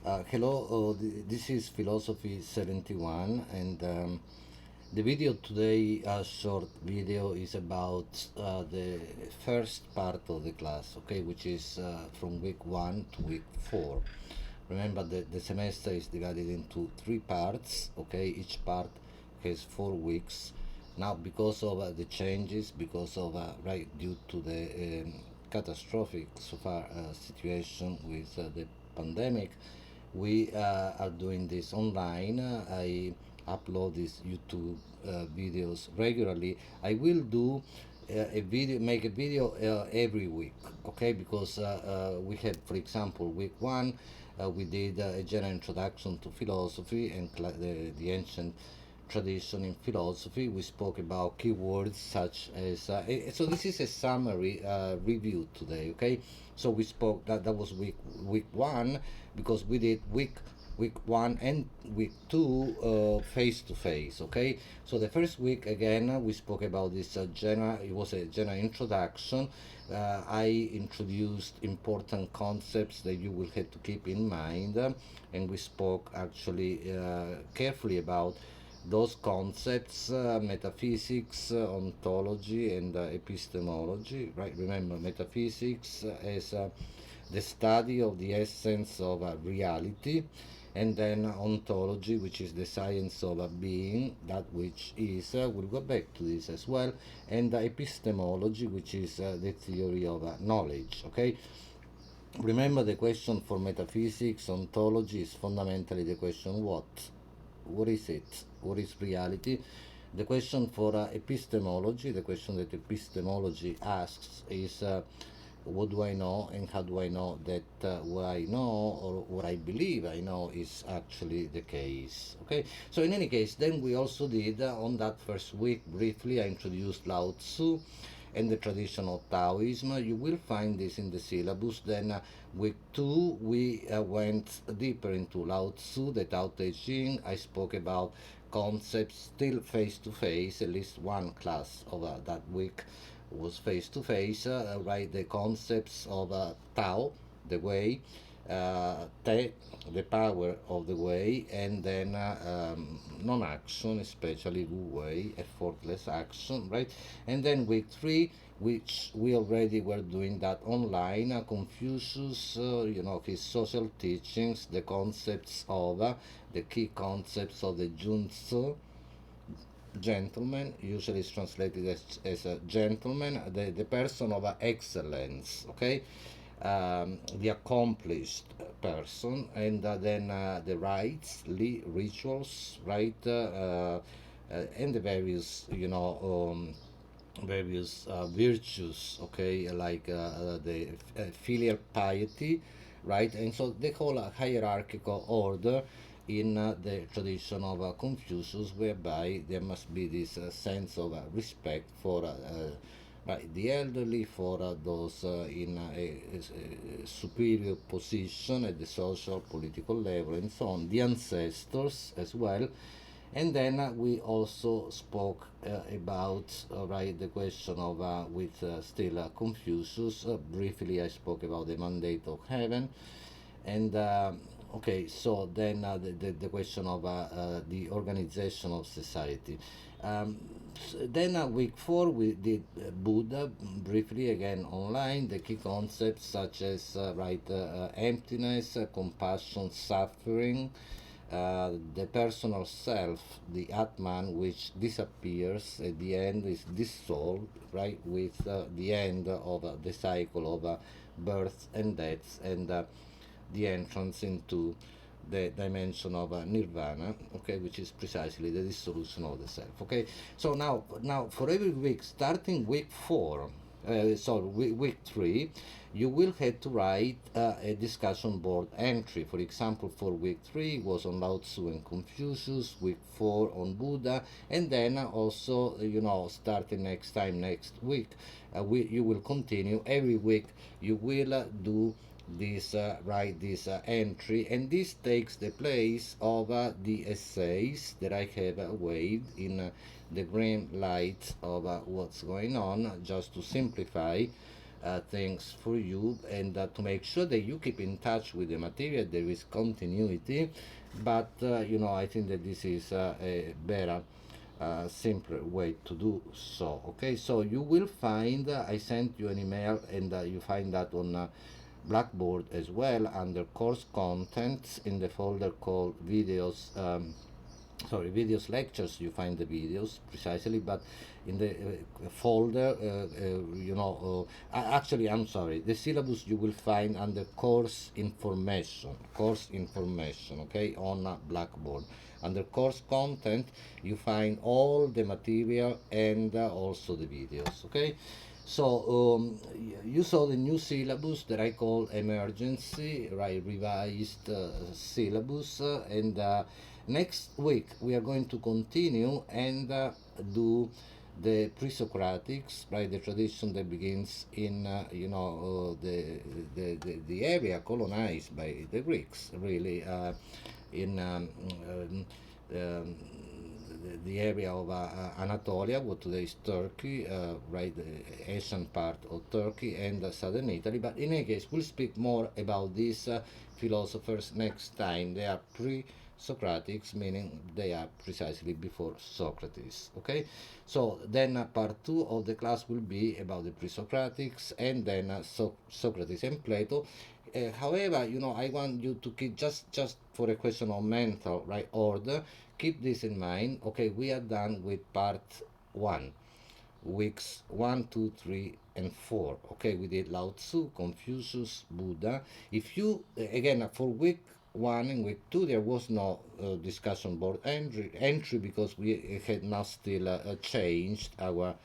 Hello, this is Philosophy 71, and the video today, a short video, is about the first part of the class, okay, which is from week 1 to week 4. Remember that the semester is divided into three parts, okay, each part has 4 weeks. Now, because of the changes, because of, right, due to the catastrophic so far situation with the pandemic, we are doing this online. I upload these YouTube videos regularly. I will do make a video every week, okay? Because we had, for example, week one, we did a general introduction to philosophy and the ancient tradition in philosophy. We spoke about keywords such as so this is a summary review today, okay? So we spoke that was week one, because we did week one and week two face to face, okay? So the first week, again, we spoke about this general, it was a general introduction. I introduced important concepts that you will have to keep in mind, and we spoke actually carefully about those concepts: metaphysics, ontology, and epistemology, right? Remember, metaphysics is the study of the essence of reality, and then ontology, which is the science of being, that which is, we'll go back to this as well, and epistemology, which is the theory of knowledge, okay? Remember, the question for metaphysics, ontology, is fundamentally the question: what is it? What is reality? The question for epistemology, the question that epistemology asks, is what do I know, and how do I know that what I know, or what I believe I know, is actually the case? Okay, so in any case, then we also did on that first week, briefly, I introduced Lao Tzu and the tradition of Taoism. You will find this in the syllabus. Then week two, we went deeper into Lao Tzu, the Tao Te Ching. I spoke about concepts still face to face. At least one class of that week was face to face, right? The concepts of Tao, the way, Te, the power of the way, and then non-action, especially Wu Wei, effortless action, right? And then week three, which we already were doing that online, Confucius, his social teachings, the concepts of, the key concepts of the Junzi, gentleman, usually is translated as a gentleman, the person of excellence, okay? The accomplished person, and then the rites, rituals, right? And the various, various virtues, okay, like the filial piety, right? And so they call a hierarchical order in the tradition of Confucius, whereby there must be this sense of respect for the elderly, for those in a superior position at the social, political level, and so on, the ancestors as well. And then we also spoke about, right, the question of, with still Confucius. Briefly, I spoke about the mandate of heaven. And okay, so then the question of the organization of society. Then week four, we did Buddha, briefly, again online, the key concepts such as emptiness, compassion, suffering, the personal self, the Atman, which disappears at the end, is dissolved, right, with the end of the cycle of birth and death, and the entrance into the dimension of nirvana, okay, which is precisely the dissolution of the self. Okay, so now for every week, starting week four, week three, you will have to write a discussion board entry. For example, for week three was on Lao Tzu and Confucius, week four on Buddha, and then also, starting next week, you will continue every week. You will do this write this entry, and this takes the place of the essays that I have waved in the green light of what's going on, just to simplify things for you, and to make sure that you keep in touch with the material, there is continuity. But I think that this is a better, simpler way to do so. Okay, so you will find, I sent you an email, and you find that on Blackboard as well under course contents in the folder called videos. Videos lectures, you find the videos precisely, but in the folder, actually, I'm sorry, the syllabus you will find under course information, okay, on Blackboard. Under course content, you find all the material and also the videos, okay. So you saw the new syllabus that I call emergency, right? Revised syllabus, and next week we are going to continue and do the pre-Socratics, right? The tradition that begins in the area colonized by the Greeks, really, in the area of Anatolia, what today is Turkey, right, the Asian part of Turkey and southern Italy. But in any case, we'll speak more about these philosophers next time. They are pre-Socratics, meaning they are precisely before Socrates. Okay, so then part two of the class will be about the pre-Socratics, and then Socrates and Plato. However, I want you to keep just for a question of mental right order. Keep this in mind. Okay, we are done with part one, weeks 1, 2, 3, and 4. Okay, we did Lao Tzu, Confucius, Buddha. If you again for week 1 and week 2, there was no discussion board entry because we had not still changed our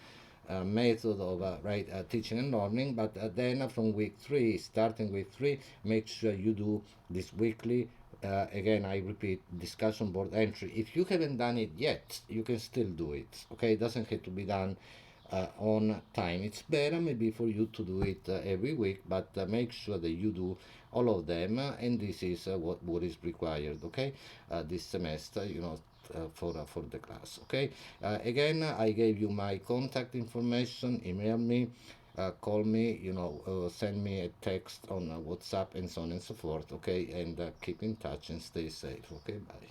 method of teaching and learning. But then from week 3, starting week 3, make sure you do this weekly. Again, I repeat, discussion board entry. If you haven't done it yet, you can still do it. Okay, it doesn't have to be done on time. It's better maybe for you to do it every week, but make sure that you do all of them, and this is what is required. Okay, this semester, for the class. Okay, again, I gave you my contact information. Email me, call me, send me a text on WhatsApp, and so on and so forth. Okay, and keep in touch and stay safe. Okay, bye.